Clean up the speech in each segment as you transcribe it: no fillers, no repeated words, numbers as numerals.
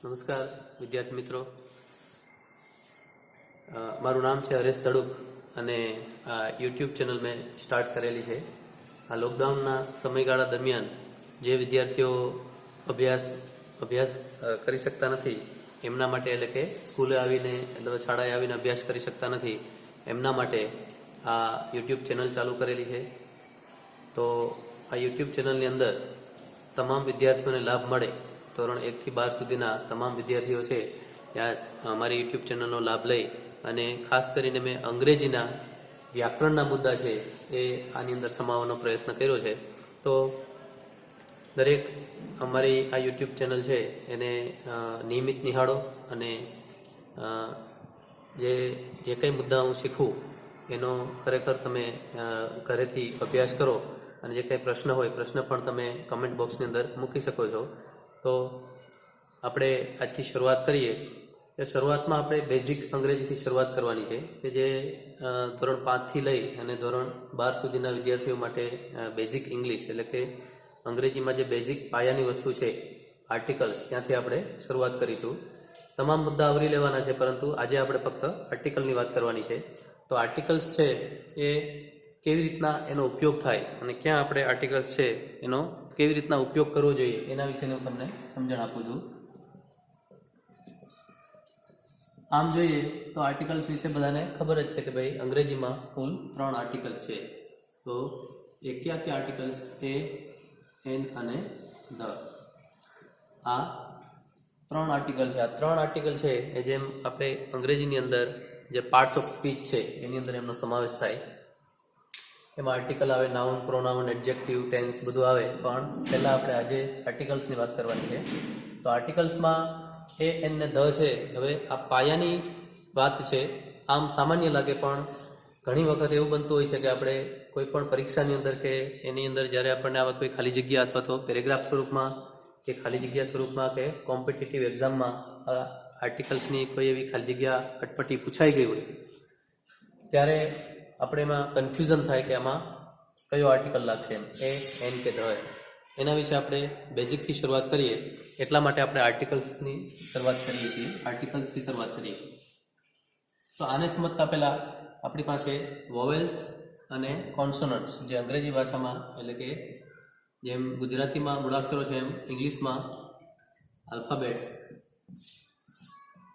નમસ્કાર વિદ્યાર્થી મિત્રો, મારું નામ છે હરેશ તડુક અને આ યુટ્યુબ ચેનલ મેં સ્ટાર્ટ કરેલી છે. આ લોકડાઉનના સમયગાળા દરમિયાન જે વિદ્યાર્થીઓ અભ્યાસ કરી શકતા નથી એમના માટે, એટલે કે સ્કૂલે આવીને એટલે શાળાએ આવીને અભ્યાસ કરી શકતા નથી એમના માટે આ યુટ્યુબ ચેનલ ચાલુ કરેલી છે. તો આ યુટ્યુબ ચેનલની અંદર તમામ વિદ્યાર્થીઓને લાભ મળે. ધોરણ 1 થી 12 સુધીના તમામ વિદ્યાર્થીઓ છે ત્યાં અમારી યુટ્યુબ ચેનલનો લાભ લઈ અને ખાસ કરીને મેં અંગ્રેજીના વ્યાકરણના મુદ્દા છે એ આની અંદર સમાવવાનો પ્રયત્ન કર્યો છે. તો દરેક અમારી આ યુટ્યુબ ચેનલ છે એને નિયમિત નિહાળો અને જે કંઈ મુદ્દા હું શીખું એનો ખરેખર તમે ઘરેથી અભ્યાસ કરો અને જે કંઈ પ્રશ્ન હોય પ્રશ્ન પણ તમે કમેન્ટ બોક્સની અંદર મૂકી શકો છો. તો આપણે આજથી શરૂઆત કરીએ. કે શરૂઆતમાં આપણે બેઝિક અંગ્રેજીથી શરૂઆત કરવાની છે કે જે ધોરણ 5 થી લઈ અને ધોરણ 12 સુધીના વિદ્યાર્થીઓ માટે બેઝિક ઇંગ્લિશ, એટલે કે અંગ્રેજીમાં જે બેઝિક પાયાની વસ્તુ છે આર્ટિકલ્સ, ત્યાંથી આપણે શરૂઆત કરીશું. તમામ મુદ્દા આવરી લેવાના છે, પરંતુ આજે આપણે ફક્ત આર્ટિકલની વાત કરવાની છે. તો આર્ટિકલ્સ છે એ કેવી રીતના એનો ઉપયોગ થાય અને ક્યાં આપણે આર્ટિકલ્સ છે એનો કેવી રીતના ઉપયોગ કરવો જોઈએ એના વિશેની હું તમને સમજણ આપું છું. આમ જોઈએ તો આર્ટિકલ્સ વિશે બધાને ખબર જ છે કે ભાઈ અંગ્રેજીમાં કુલ 3 આર્ટિકલ્સ છે. તો એ ક્યાં આર્ટિકલ્સ? એ, એન અને ધ. આ 3 આર્ટિકલ છે. આ 3 આર્ટિકલ છે એ જેમ આપણે અંગ્રેજીની અંદર જે પાર્ટ્સ ઓફ સ્પીચ છે એની અંદર એમનો સમાવેશ થાય. એમાં આર્ટિકલ આવે, નાઉન, પ્રોનાઉન, એડજેક્ટિવ, ટેન્સ બધું આવે. પણ પહેલાં આપણે આજે આર્ટિકલ્સની વાત કરવાની છે. તો આર્ટિકલ્સમાં એ, એન ને ધ છે. હવે આ પાયાની વાત છે. આમ સામાન્ય લાગે, પણ ઘણી વખત એવું બનતું હોય છે કે આપણે કોઈ પણ પરીક્ષાની અંદર કે એની અંદર જ્યારે આપણને આવા કોઈ ખાલી જગ્યા અથવા તો પેરેગ્રાફ સ્વરૂપમાં કે ખાલી જગ્યા સ્વરૂપમાં કે કોમ્પિટિટિવ એક્ઝામમાં આર્ટિકલ્સની કોઈ એવી ખાલી જગ્યા અટપટી પૂછાઈ ગઈ હોય ત્યારે આપણે એમાં કન્ફ્યુઝન થાય કે આમાં કયો આર્ટિકલ લાગશે, એ, એન કે ધ. એના વિશે આપણે બેઝિકથી શરૂઆત કરીએ. એટલા માટે આપણે આર્ટિકલ્સથી શરૂઆત કરીએ. તો આને સમજતા પહેલાં આપણી પાસે વોવેલ્સ અને કોન્સોનન્ટ્સ, જે અંગ્રેજી ભાષામાં, એટલે કે જેમ ગુજરાતીમાં મૂળાક્ષરો છે એમ ઇંગ્લિશમાં આલ્ફાબેટ્સ,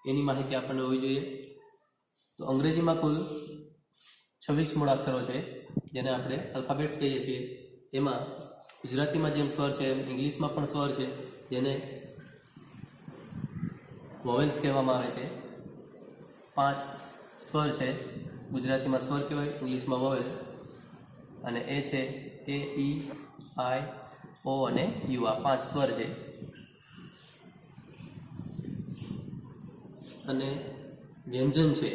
એની માહિતી આપણને હોવી જોઈએ. તો અંગ્રેજીમાં કુલ 26 મૂળાક્ષરો છે જેને આપણે આલ્ફાબેટ્સ કહીએ છીએ. એમાં ગુજરાતીમાં જેમ સ્વર છે એમ ઇંગ્લિશમાં પણ સ્વર છે જેને વોવેલ્સ કહેવામાં આવે છે. 5 સ્વર છે. ગુજરાતીમાં સ્વર કહેવાય, ઇંગ્લિશમાં વોવેલ્સ. અને એ છે એ, ઈ, આઈ, ઓ અને યુ. આ 5 સ્વર છે. અને વ્યંજન છે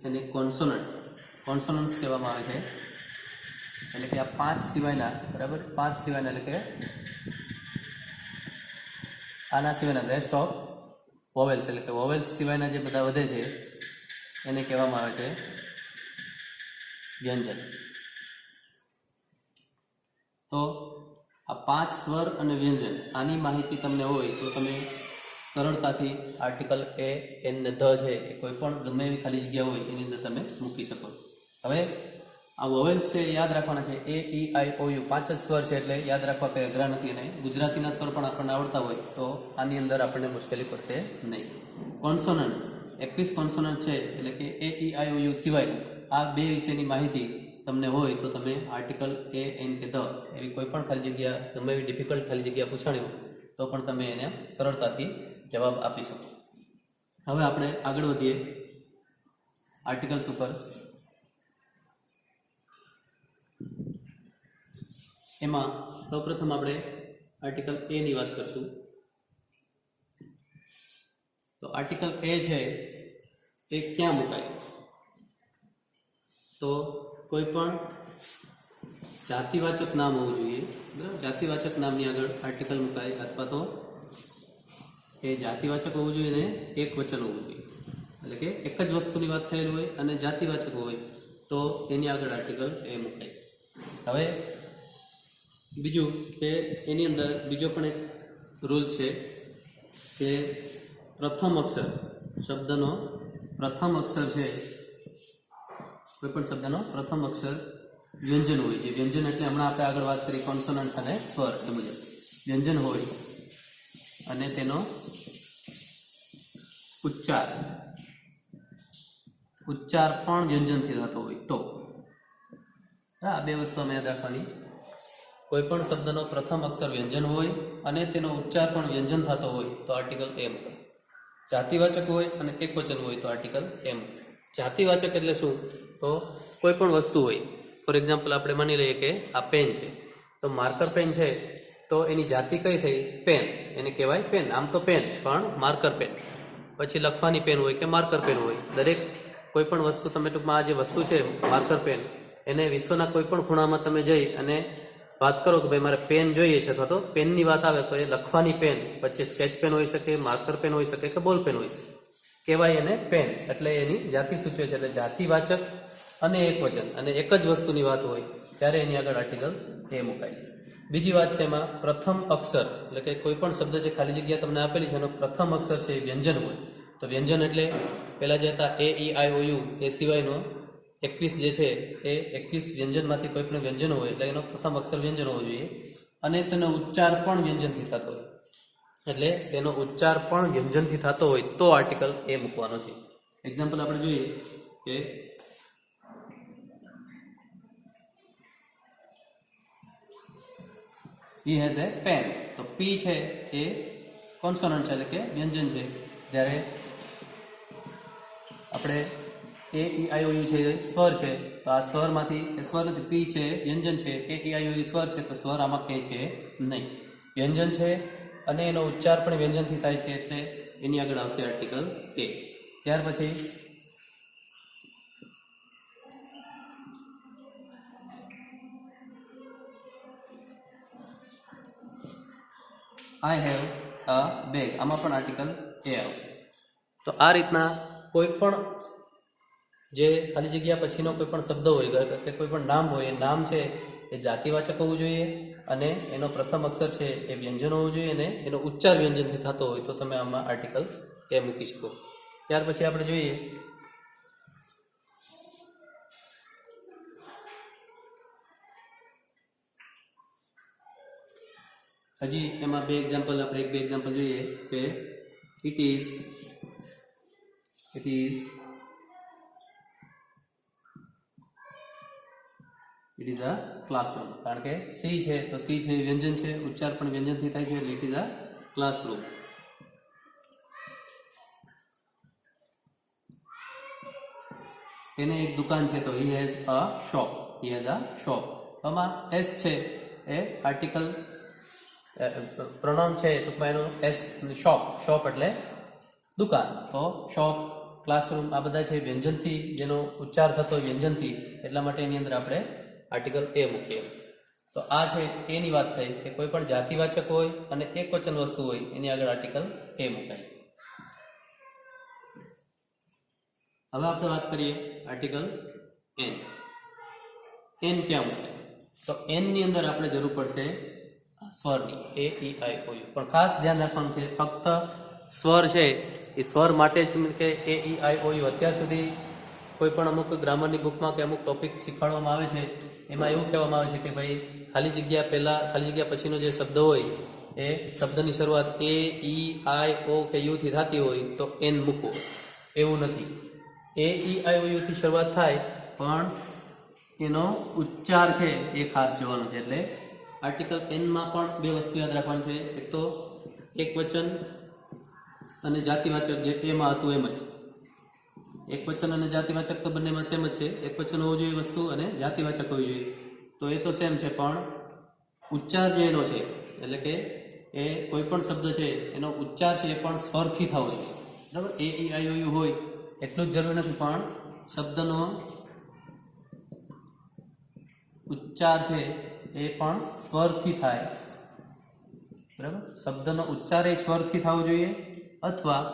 એને કોન્સોનન્ટ્સ કહેવામાં આવે છે. એટલે કે આ 5 સિવાયના, બરાબર, 5 સિવાયના, એટલે કે આના સિવાયના રેસ્ટ ઓફ વોવેલ્સ, એટલે કે વોવેલ્સ સિવાયના જે બધા વધે છે એને કહેવામાં આવે છે વ્યંજન. તો આ 5 સ્વર અને વ્યંજન, આની માહિતી તમને હોય તો તમે સરળતાથી આર્ટિકલ એ, એન ને ધ છે એ કોઈ પણ ગમે એવી ખાલી જગ્યા હોય એની અંદર તમે મૂકી શકો. હવે આ વોવેલ્સ છે યાદ રાખવાના છે. એ, ઈ, આઈ, ઓ, યુ 5 જ સ્વર છે એટલે યાદ રાખવા કંઈ અઘરા નથી. અને ગુજરાતીના સ્વર પણ આપણને આવડતા હોય તો આની અંદર આપણને મુશ્કેલી પડશે નહીં. કોન્સોનન્ટ્સ 21 કોન્સોનન્ટ છે, એટલે કે એ, ઈ, આઈ, ઓ, યુ સિવાય આ 2 વિશેની માહિતી તમને હોય તો તમે આર્ટિકલ એ, એન કે ધ એવી કોઈ પણ ખાલી જગ્યા, ગમે એવી ડિફિકલ્ટ ખાલી જગ્યા પૂછાણી હોય તો પણ તમે એને સરળતાથી જવાબ આપી શકો. હવે આપણે આગળ વધીએ આર્ટિકલ્સ ઉપર. એમાં સૌપ્રથમ આપણે આર્ટિકલ એ ની વાત કરશું. તો આર્ટિકલ એ છે એ ક્યાં મુકાય? તો કોઈ પણ જાતિવાચક નામ હોવું જોઈએ, બરાબર. જાતિવાચક નામની આગળ આર્ટિકલ મુકાય, અથવા તો એ જાતિવાચક હોવું જોઈએ ને એક વચન હોવું જોઈએ. એટલે કે એક જ વસ્તુની વાત થયેલી હોય અને જાતિવાચક હોય તો એની આગળ આર્ટિકલ એ મુકાય. હવે બીજું કે એની અંદર બીજો પણ એક રૂલ છે કે પ્રથમ અક્ષર શબ્દનો પ્રથમ અક્ષર છે, કોઈ પણ શબ્દનો પ્રથમ અક્ષર વ્યંજન હોય છે. વ્યંજન એટલે હમણાં આપણે આગળ વાત કરી કોન્સોનન્ટ્સ અને સ્વર એ મુજબ વ્યંજન હોય અને તેનો ઉચ્ચાર પણ વ્યંજનથી થતો હોય તો આ બે વસ્તુ અમે યાદ રાખવાની. કોઈ પણ શબ્દનો પ્રથમ અક્ષર વ્યંજન હોય અને તેનો ઉચ્ચાર પણ વ્યંજન થતો હોય તો આર્ટિકલ એ મૂકો. જાતિવાચક હોય અને એકવચન હોય તો આર્ટિકલ એ મૂકો. જાતિવાચક એટલે શું? તો કોઈ પણ વસ્તુ હોય, ફોર એક્ઝામ્પલ આપણે માની લઈએ કે આ પેન છે, તો માર્કર પેન છે તો એની જાતિ કઈ થઈ? પેન. એને કહેવાય પેન. આમ તો પેન પણ માર્કર પેન. પછી લખવાની પેન હોય કે માર્કર પેન હોય, દરેક કોઈ પણ વસ્તુ તમે ટૂંકમાં આ જે વસ્તુ છે માર્કર પેન, એને વિશ્વના કોઈ પણ ખૂણામાં તમે જઈ અને વાત કરો કે ભાઈ મારે પેન જોઈએ છે, અથવા તો પેનની વાત આવે તો એ લખવાની પેન, પછી સ્કેચ પેન હોઈ શકે, માર્કર પેન હોઈ શકે કે બોલ પેન હોઈ શકે, કહેવાય એને પેન. એટલે એની જાતિ સૂચવે છે. એટલે જાતિવાચક અને એકવચન અને એક જ વસ્તુની વાત હોય ત્યારે એની આગળ આર્ટિકલ એ મુકાય છે. બીજી વાત છે એમાં પ્રથમ અક્ષર, એટલે કે કોઈ પણ શબ્દ જે ખાલી જગ્યા તમને આપેલી છે એનો પ્રથમ અક્ષર છે એ વ્યંજન હોય. તો વ્યંજન એટલે પહેલાં જે હતા એ ઈ આઈ ઓ યુ, એ સિવાયનો 21 જે છે એ 21 વ્યંજનમાંથી કોઈ પણ વ્યંજન હોય એટલે એનો પ્રથમ અક્ષર વ્યંજન હોવો જોઈએ અને તેનો ઉચ્ચાર પણ વ્યંજનથી થતો હોય. એટલે તેનો ઉચ્ચાર પણ વ્યંજનથી થતો હોય તો આર્ટિકલ એ મૂકવાનો છે. એક્ઝામ્પલ આપણે જોઈએ કે he has a pen. તો પી છે એ કોન્સોનન્ટ છે એટલે કે વ્યંજન છે, જ્યારે આપણે એ ઈ આઈ ઓ યુ છે સ્વર છે, તો આ સ્વરમાંથી એ સ્વર નથી, પી છે વ્યંજન છે, એ ઈ આઈ ઓ યુ સ્વર છે, તો સ્વર આમાં કંઈ છે નહીં. વ્યંજન છે અને એનો ઉચ્ચાર પણ વ્યંજનથી થાય છે એટલે એની આગળ આવશે આર્ટિકલ એ. ત્યાર પછી આઈ હેવ અ બેગ, આમાં પણ આર્ટિકલ એ આવશે. તો આ રીતના કોઈ પણ જે ખાલી જગ્યા પછીનો કોઈ પણ શબ્દ હોય કે કોઈ પણ નામ હોય, એ નામ છે એ જાતિવાચક હોવું જોઈએ અને એનો પ્રથમ અક્ષર છે એ વ્યંજન હોવું જોઈએ અને એનો ઉચ્ચાર વ્યંજનથી થતો હોય તો તમે આમાં આર્ટિકલ એ મૂકી શકો. ત્યાર પછી આપણે જોઈએ હજી એમાં બે એક્ઝામ્પલ, આપણે એક બે એક્ઝામ્પલ જોઈએ કે ઇટ ઇઝ અ ક્લાસરૂમ. કારણ કે સી છે તો સી છે વ્યંજન છે, ઉચ્ચાર પણ વ્યંજનથી થાય છે એટલે ઇટ ઇઝ અ ક્લાસરૂમ. તેને એક દુકાન છે તો હી હેઝ અ શોપ. આમાં એસ છે એ આર્ટિકલ પ્રોનાઉન છે, ટૂંકમાં એનો એસ, શોપ એટલે દુકાન. તો શોપ, ક્લાસરૂમ આ બધા છે વ્યંજનથી, જેનો ઉચ્ચાર થતો હોય વ્યંજનથી, એટલા માટે એની અંદર આપણે આર્ટિકલ એ મૂકીએ. તો આ છે એની વાત થઈ કે કોઈ પણ જાતિવાચક હોય અને એકવચન વસ્તુ હોય એની આગળ આર્ટિકલ એ મુકાય. હવે આપણે વાત કરીએ આર્ટિકલ એન. એન ક્યાં મુકાય? તો એન ની અંદર આપણે જરૂર પડશે સ્વરની, એ ઈ આઈ ઓ યુ. પણ ખાસ ધ્યાન રાખવાનું છે ફક્ત સ્વર છે એ સ્વર માટે જ કે એ ઈ આઈ ઓ યુ. અત્યાર સુધી કોઈ પણ અમુક ગ્રામરની બુકમાં કે અમુક ટોપિક શીખવાડવામાં આવે છે એમાં એવું કહેવામાં આવે છે કે ભાઈ ખાલી જગ્યા પછીનો જે શબ્દ હોય એ શબ્દની શરૂઆત એ ઈ આઈ ઓ કે યુથી થતી હોય તો એન મૂકવો. એવું નથી. એ ઈ આઈ ઓ યુથી શરૂઆત થાય પણ એનો ઉચ્ચાર છે એ ખાસ જોવાનો છે. એટલે આર્ટિકલ એનમાં પણ બે વસ્તુ યાદ રાખવાની છે. એક તો એકવચન અને જાતિવાચક, જે એમાં હતું એમ જ. એકવચન અને જાતિવાચક તો બંનેમાં સેમ જ છે. એકવચન હોવું જોઈએ વસ્તુ અને જાતિવાચક હોવી જોઈએ, તો એ તો સેમ છે. પણ ઉચ્ચાર જે એનો છે એટલે કે એ કોઈ પણ શબ્દ છે એનો ઉચ્ચાર છે એ પણ સ્વરથી થવો જોઈએ. બરાબર? એ ઈ આઈ ઓ યુ હોય એટલું જ જરૂરી નથી, પણ શબ્દનો ઉચ્ચાર છે એ પણ સ્વરથી થાય. બરાબર? શબ્દનો ઉચ્ચાર એ સ્વરથી થવો જોઈએ અથવા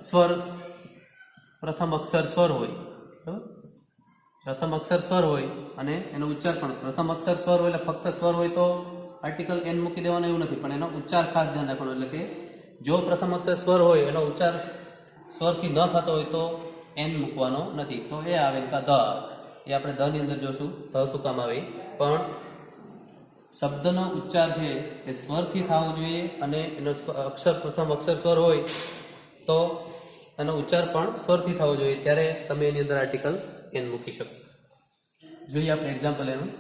સ્વર, પ્રથમ અક્ષર સ્વર હોય. બરાબર? પ્રથમ અક્ષર સ્વર હોય અને એનો ઉચ્ચાર પણ પ્રથમ અક્ષર સ્વર હોય એટલે ફક્ત સ્વર હોય તો આર્ટિકલ એન મૂકી દેવાનો એવું નથી, પણ એનો ઉચ્ચાર ખાસ ધ્યાન રાખવાનો. એટલે કે જો પ્રથમ અક્ષર સ્વર હોય એનો ઉચ્ચાર સ્વરથી ન થતો હોય તો એન મૂકવાનો નથી. તો એ આવે ધ, એ આપણે ધ ની અંદર જોશું ધ શું કામ આવે. પણ શબ્દનો ઉચ્ચાર છે એ સ્વરથી થવો જોઈએ, અને એનો અક્ષર પ્રથમ અક્ષર સ્વર હોય તો એનો ઉચ્ચાર પણ સ્વરથી થવો જોઈએ, ત્યારે તમે એની અંદર આર્ટિકલ એન મૂકી શકો. જોઈએ આપણે એક્ઝામ્પલ એનું.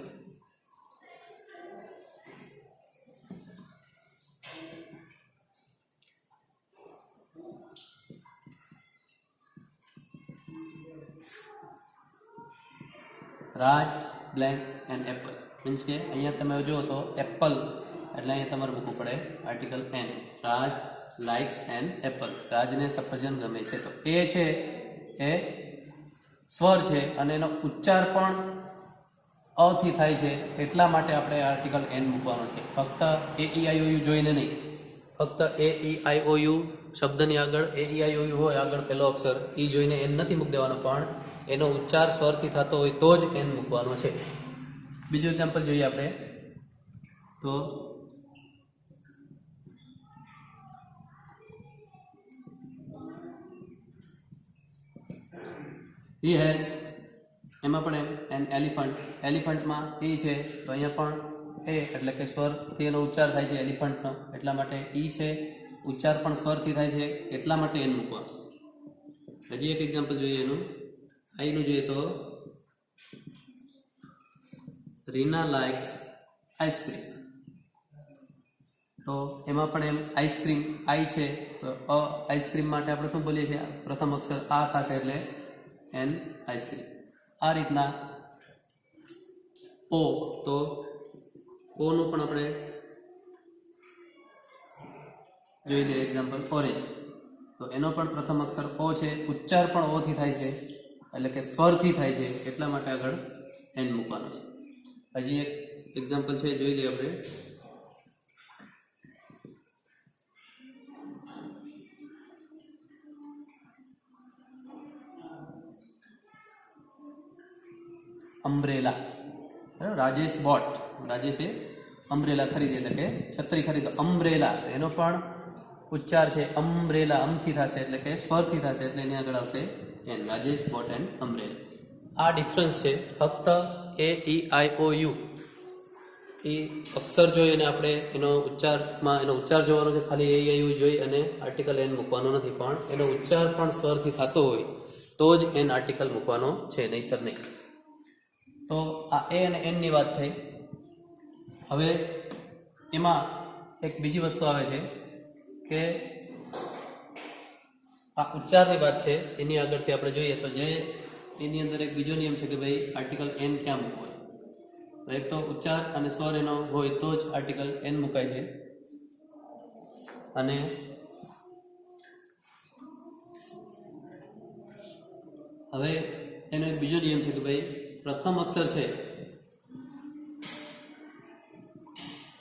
રાજ બ્લેન્ક એન્ડ એપલ, મીન્સ કે અહીંયા તમે જુઓ તો એપલ એટલે અહીંયા તમારે મૂકવું પડે article an. Raj likes and apple, રાજને સફરજન ગમે છે. તો એ છે એ સ્વર છે અને એનો ઉચ્ચાર પણ અથી થાય છે, એટલા માટે આપણે આર્ટિકલ એન મૂકવાનો છે. ફક્ત એ ઈ આઈ ઓ યુ જોઈને નહીં, ફક્ત એ ઈ આઈ ઓ યુ શબ્દની આગળ એ ઈ આઈ ઓ યુ હોય આગળ પહેલો અક્ષર, એ જોઈને એન નથી મૂકી દેવાનો, પણ એનો ઉચ્ચાર સ્વરથી થતો હોય તો જ એન મૂકવાનો છે. બીજું એક્ઝામ્પલ જોઈએ આપણે તો he has, એમાં પણ એન એલિફન્ટ, એલિફન્ટમાં એ છે તો અહીંયા પણ એ એટલે કે સ્વરથી એનો ઉચ્ચાર થાય છે એલિફન્ટનો, એટલા માટે ઈ છે, ઉચ્ચાર પણ સ્વરથી થાય છે એટલા માટે એન મૂકવાનું. હજી એક એક્ઝામ્પલ જોઈએ એનું. આઈનું જોઈએ તો રીના લાઇક્સ આઈસ્ક્રીમ, તો એમાં પણ એમ આઈસ્ક્રીમ આઈ છે તો આઈસ્ક્રીમ માટે આપણે શું બોલીએ છીએ, પ્રથમ અક્ષર આ થશે એટલે એન આઈસ્ક્રીમ. આ રીતના ઓ, તો ઓનું પણ આપણે જોઈ લઈએ એક્ઝામ્પલ ઓરેન્જ, તો એનો પણ પ્રથમ અક્ષર ઓ છે, ઉચ્ચાર પણ ઓથી થાય છે એટલે કે સ્વરથી થાય છે, એટલા માટે આગળ એન મૂકવાનો છે. હજી એક એક્ઝામ્પલ છે જોઈ લઈએ આપણે. અમ્બ્રેલા, રાજેશ બોટ, રાજેશે અમ્બ્રેલા ખરીદી એટલે કે છત્રી ખરીદો, અમ્બ્રેલા, એનો પણ ઉચ્ચાર છે અમ્બ્રેલા, અમથી થશે એટલે કે સ્વરથી થશે, એટલે એની આગળ આવશે an. Rajesh boat and umbrella. આ ડિફરન્સ છે. ફક્ત એ ઈ આઈ ઓ યુ એ અક્ષર જોઈ અને આપણે એનો ઉચ્ચાર જોવાનો છે, ખાલી એ ઈ આઈ યુ જોઈ અને આર્ટિકલ એન મૂકવાનો નથી, પણ એનો ઉચ્ચાર પણ સ્વરથી થતો હોય તો જ એન આર્ટિકલ મૂકવાનો છે, નહીતર નહીં. તો આ એ અને એનની વાત થઈ. હવે એમાં એક બીજી વસ્તુ આવે છે કે આ ઉચ્ચારની વાત છે, એની આગળથી આપણે જોઈએ તો જે એની અંદર એક બીજો નિયમ છે કે ભાઈ આર્ટિકલ એન ક્યાં મૂકવો હોય. તો એક તો ઉચ્ચાર અને સ્વર એનો હોય તો જ આર્ટિકલ એન મુકાય છે, અને હવે એનો એક બીજો નિયમ છે કે ભાઈ પ્રથમ અક્ષર છે,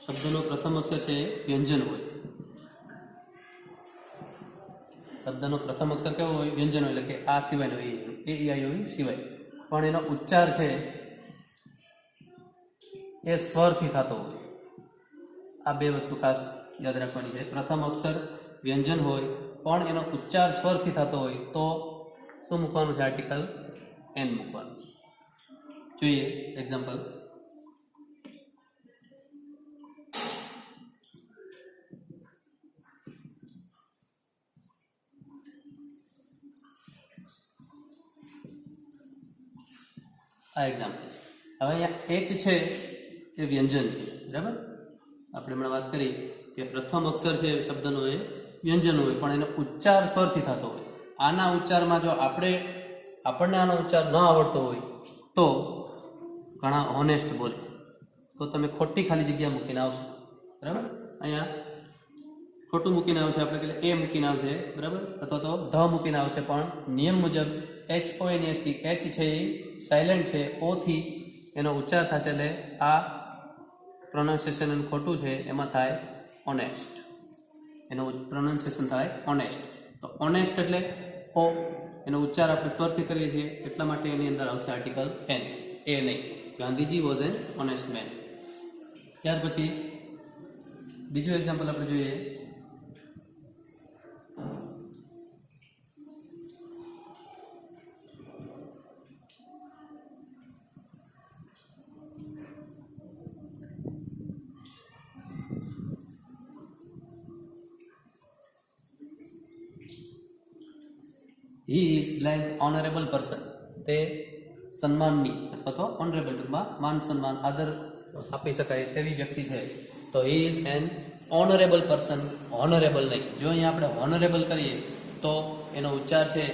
શબ્દનો પ્રથમ અક્ષર છે એ વ્યંજન હોય. શબ્દનો પ્રથમ અક્ષર કેવો હોય, વ્યંજન હોય, એટલે કે આ સિવાયનો એ ઈ આઈ ઓ યુ સિવાય, પણ એનો ઉચ્ચાર છે એ સ્વરથી થતો હોય. આ બે વસ્તુ ખાસ યાદ રાખવાની છે. પ્રથમ અક્ષર વ્યંજન હોય પણ એનો ઉચ્ચાર સ્વરથી થતો હોય તો શું મૂકવાનું છે, આર્ટિકલ એન મૂકવાનું. જોઈએ એક્ઝામ્પલ. આ એક્ઝામ્પલ છે. હવે અહીંયા એચ છે એ વ્યંજન છે, બરાબર. આપણે હમણાં વાત કરી કે પ્રથમ અક્ષર છે શબ્દનો એ વ્યંજન હોય પણ એનો ઉચ્ચાર સ્વરથી થતો હોય. આના ઉચ્ચારમાં જો આપણને આનો ઉચ્ચાર ન આવડતો હોય તો ઘણા ઓનેસ્ટ બોલે તો તમે ખોટી ખાલી જગ્યા મૂકીને આવશો, બરાબર. અહીંયા ખોટું મૂકીને આવશે, આપણે એટલે એ મૂકીને આવશે, બરાબર, અથવા તો ધ મૂકીને આવશે, પણ નિયમ મુજબ HONEST, એચ છે એ સાયલેન્ટ છે, ઓથી એનો ઉચ્ચાર થશે, એટલે આ પ્રોનાઉન્સિએશન ખોટું છે એમાં થાય ઓનેસ્ટ, એનું પ્રોનાઉન્સિએશન થાય ઓનેસ્ટ. તો ઓનેસ્ટ એટલે ઓ, એનો ઉચ્ચાર આપણે સ્વરથી કરીએ છીએ એટલા માટે એની અંદર આવશે આર્ટિકલ એન, એ નહીં. Gandhiji was an honest man. ત્યાર પછી બીજું એક્ઝામ્પલ આપણે જોઈએ. He is blank honourable person. તે સન્માનની અથવા તો ઓનરેબલ ટૂંકમાં માન સન્માન આદર આપી શકાય તેવી વ્યક્તિ છે. તો હી is an honourable person. Honourable નહીં. જો અહીંયા આપણે ઓનરેબલ કરીએ તો એનો ઉચ્ચાર છે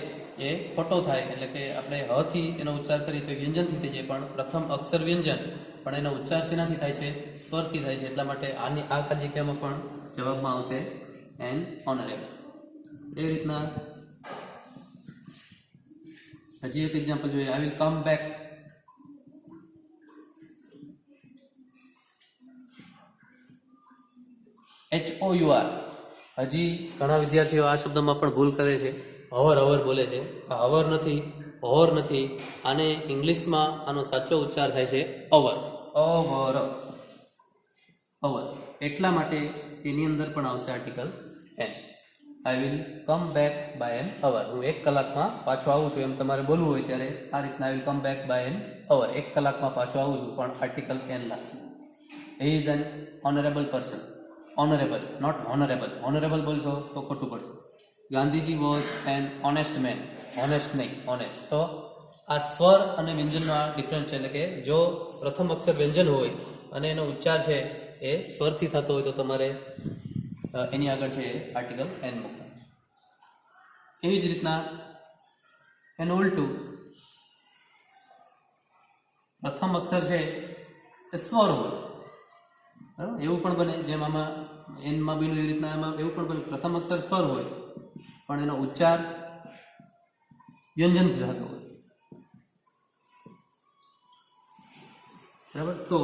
એ ખોટો થાય, એટલે કે આપણે હથી એનો ઉચ્ચાર કરીએ તો વ્યંજનથી થઈ જાય, પણ પ્રથમ અક્ષર વ્યંજન પણ એનો ઉચ્ચાર શેનાથી થાય છે? સ્વરથી થાય છે. એટલા માટે આની આ ખાલી જગ્યામાં પણ જવાબમાં આવશે એન ઓનરેબલ. એવી રીતના હજી એક એક્ઝામ્પલ જોઈએ. I will come back. HOUR. હજી ઘણા વિદ્યાર્થીઓ આ શબ્દમાં પણ ભૂલ કરે છે. હવર બોલે છે. આ હવર નથી, હોર નથી. આને ઇંગ્લિશમાં આનો સાચો ઉચ્ચાર થાય છે અવર. અવર. એટલા માટે એની અંદર પણ આવશે article an. I will come back by an hour. હું 1 કલાકમાં પાછો આવું છું એમ તમારે બોલવું હોય ત્યારે આ રીતના I will come back by an hour. 1 કલાકમાં પાછો આવું છું, પણ આર્ટિકલ એન લાગશે. He is an honourable person. Honourable, not honourable. Honourable બોલશો તો ખોટું પડશે. Gandhiji was an honest man. Honest નહીં, ઓનેસ્ટ. તો આ સ્વર અને વ્યંજનનો આ ડિફરન્સ છે. એટલે કે જો પ્રથમ અક્ષર વ્યંજન હોય અને એનો ઉચ્ચાર છે એ સ્વરથી થતો હોય તો તમારે એની આગળ છે આર્ટિકલ એન મૂકવું. એવી જ રીતના એનું ઉલટું, પ્રથમ અક્ષર છે એ સ્વર હોય, બરાબર? એવું પણ બને, જેમ આમાં એનમાં બન્યું એવી રીતના એમાં એવું પણ બને. પ્રથમ અક્ષર સ્વર હોય પણ એનો ઉચ્ચાર વ્યંજનથી થતો હોય, બરાબર? તો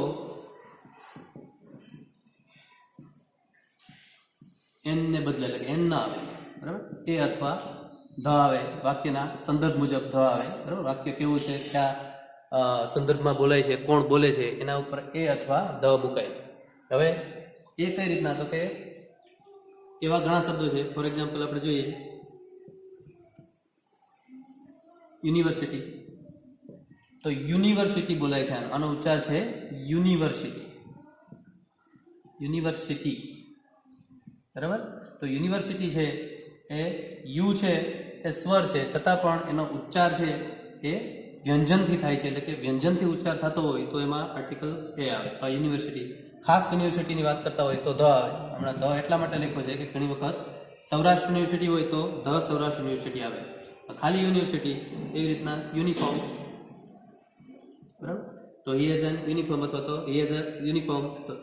એન ને બદલે, એટલે એન ના આવે, બરાબર? એ અથવા ધ આવે. વાક્યના સંદર્ભ મુજબ ધ આવે, બરાબર? વાક્ય કેવું છે, કયા સંદર્ભમાં બોલાય છે, કોણ બોલે છે, એના ઉપર એ અથવા ધ મુકાય. હવે એ કઈ રીતના? તો કે એવા ઘણા શબ્દો છે. ફોર એક્ઝામ્પલ આપણે જોઈએ યુનિવર્સિટી. તો યુનિવર્સિટી બોલાય છે. આનો ઉચ્ચાર છે યુનિવર્સિટી. યુનિવર્સિટી, બરાબર? તો યુનિવર્સિટી છે એ યુ છે એ સ્વર છે, છતાં પણ એનો ઉચ્ચાર છે એ વ્યંજનથી થાય છે. એટલે કે વ્યંજનથી ઉચ્ચાર થતો હોય તો એમાં આર્ટિકલ એ આવે. યુનિવર્સિટી. ખાસ યુનિવર્સિટીની વાત કરતા હોય તો ધ આવે. હમણાં ધ એટલા માટે લખ્યો છે કે ઘણી વખત સૌરાષ્ટ્ર યુનિવર્સિટી હોય તો ધ સૌરાષ્ટ્ર યુનિવર્સિટી આવે. ખાલી યુનિવર્સિટી એવી રીતના યુનિફોર્મ, બરાબર? તો હી હેઝ એન યુનિફોર્મ અથવા તો હી હેઝ અ યુનિફોર્મ. તો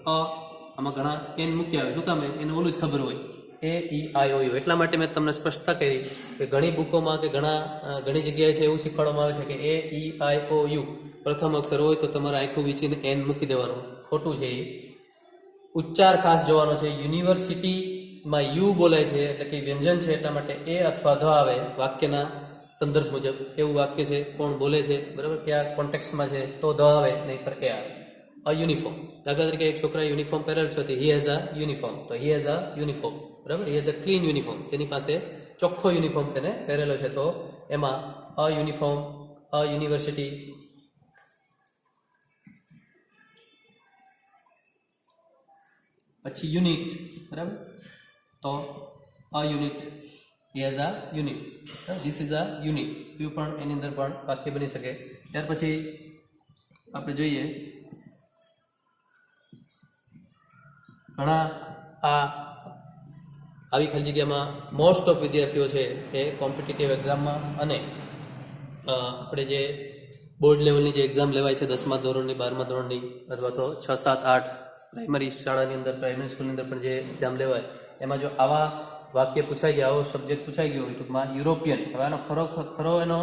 આમાં ઘણા એન મૂકી આવે. શું કામ? એને ઓલું જ ખબર હોય, AEIOU. એટલા માટે મેં તમને સ્પષ્ટતા કરી કે ઘણી બુકોમાં કે ઘણી જગ્યાએ છે એવું શીખવાડવામાં આવે છે કે AEIOU પ્રથમ અક્ષર હોય તો તમારે આખું વીંચીને એન મૂકી દેવાનું. ખોટું છે. એ ઉચ્ચાર ખાસ જોવાનો છે. યુનિવર્સિટીમાં યુ બોલાય છે એટલે કે વ્યંજન છે, એટલા માટે એ અથવા ધ આવે વાક્યના સંદર્ભ મુજબ. કેવું વાક્ય છે, કોણ બોલે છે, બરાબર, કયા કોન્ટેક્સ્ટમાં છે, તો ધ આવે, નહીંતર એ આવે. યુનિફોર્મ. દાખલા તરીકે એક છોકરાએ યુનિફોર્મ પહેરેલ છે તો હી હેઝ અ યુનિફોર્મ. તો હી હેઝ અ યુનિફોર્મ, બરાબર? He has a clean uniform. તેની પાસે ચોખ્ખો યુનિફોર્મ તેને પહેરેલો છે. તો એમાં અ યુનિફોર્મ, અ યુનિવર્સિટી. પછી યુનિટ, બરાબર? તો a unit, he has a unit, this is a unit. એવું પણ એની અંદર પણ વાક્ય બની શકે. ત્યાર પછી આપણે જોઈએ ઘણા આવી ખાલી જગ્યામાં મોસ્ટ ઓફ વિદ્યાર્થીઓ છે એ કોમ્પિટિટિવ એક્ઝામમાં અને આપણે જે બોર્ડ લેવલની જે એક્ઝામ લેવાય છે 10મા ધોરણની, 12મા ધોરણની, અથવા તો 6, 7, 8 પ્રાઇમરી શાળાની અંદર, પ્રાઇમરી સ્કૂલની અંદર પણ જે એક્ઝામ લેવાય એમાં જો આવા વાક્ય પૂછાઈ ગયા, આવો સબ્જેક્ટ પૂછાઈ ગયો હોય ટૂંકમાં યુરોપિયન. હવે આનો ખરો એનો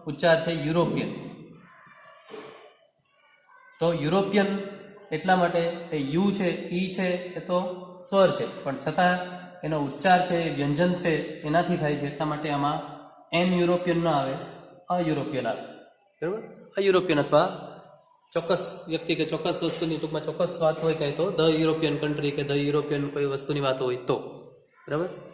ઉચ્ચાર છે યુરોપિયન. તો યુરોપિયન એટલા માટે એ યુ છે, ઈ છે, એ તો સ્વર છે, પણ છતાં એનો ઉચ્ચાર છે વ્યંજન છે એનાથી થાય છે. એટલા માટે આમાં એન યુરોપિયન ન આવે, અ યુરોપિયન આવે, બરાબર? અ યુરોપિયન અથવા ચોક્કસ વ્યક્તિ કે ચોક્કસ વસ્તુની ટૂંકમાં ચોક્કસ વાત હોય કાંઈ તો ધ યુરોપિયન કન્ટ્રી કે ધ યુરોપિયન કોઈ વસ્તુની વાત હોય તો બરાબર.